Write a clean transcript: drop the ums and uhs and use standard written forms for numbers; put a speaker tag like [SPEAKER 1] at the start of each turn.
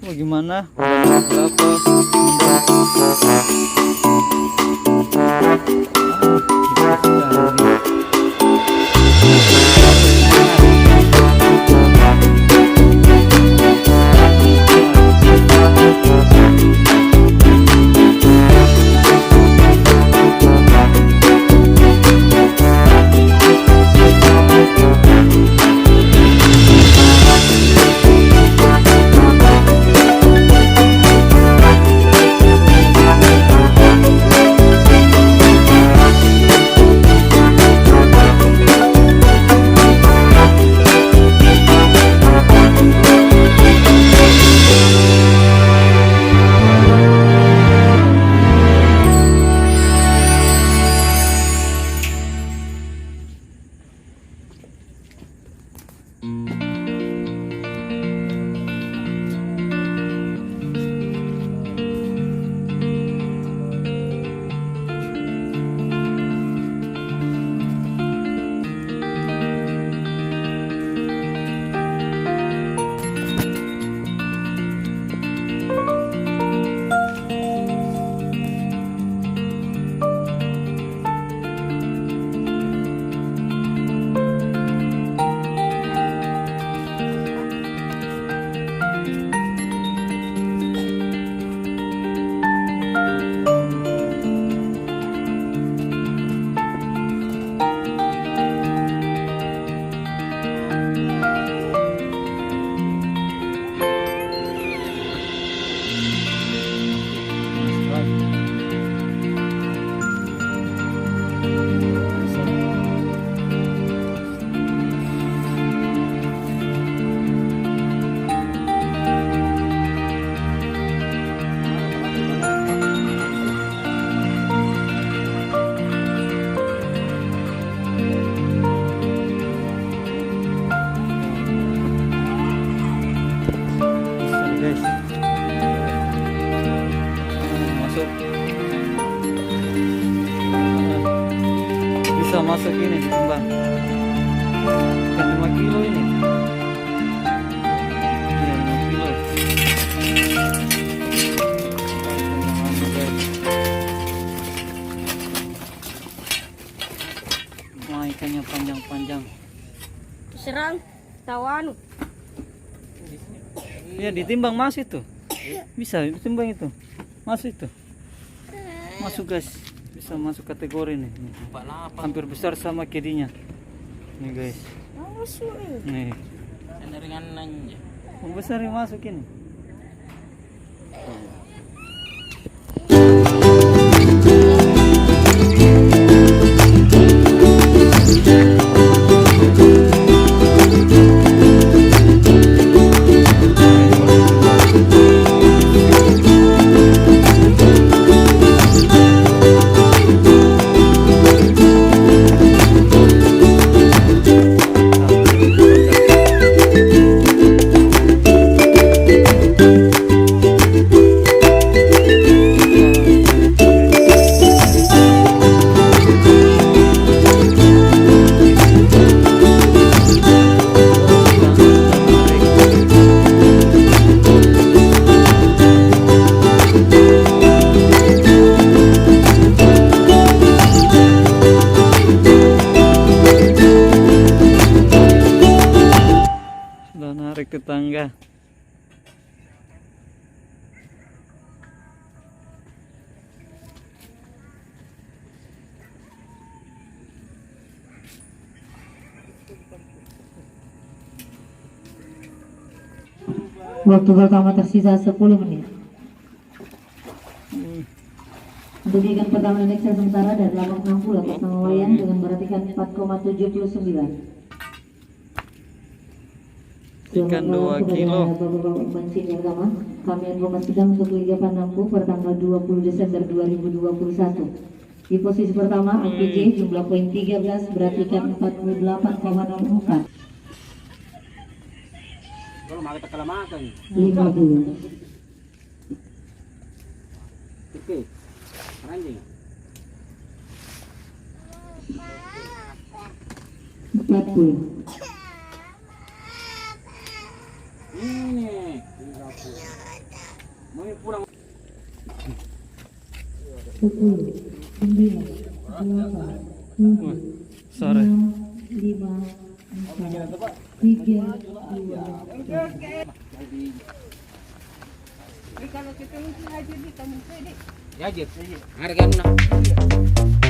[SPEAKER 1] Oh, gimana? Udah berapa? Bisa masuk ini ditimbang kan 5 kilo ini. Iya 5 kilo. Wah, ikannya panjang-panjang.
[SPEAKER 2] Serang tawan.
[SPEAKER 1] Ya ditimbang masih tuh. Bisa ditimbang itu. Masuk itu. Masuk guys. Bisa masuk kategori nih. Hampir besar sama kedinya. Nih guys. Nih. Yang besar yang masuk ini. Narik tetangga.
[SPEAKER 3] Waktu pertama tersisa 10 menit. Untuk ikan pertama Indonesia sementara dari Lampung 60 atas nama Wayan dengan berat ikan 4,79.
[SPEAKER 1] Ikan 2 kilo.
[SPEAKER 3] Kami informasikan untuk Liga Panampu pertanggal 20 Desember 2021. Di posisi pertama LPG jumlah poin 13, berat ikan 48,04. 50.
[SPEAKER 4] Oke. Anjing.
[SPEAKER 3] 40.
[SPEAKER 4] Ini 30.
[SPEAKER 3] 10, 9, 8, 7,
[SPEAKER 1] Sorry.
[SPEAKER 3] 5, 4, 3, 2,
[SPEAKER 4] Ya aja. Harga muna.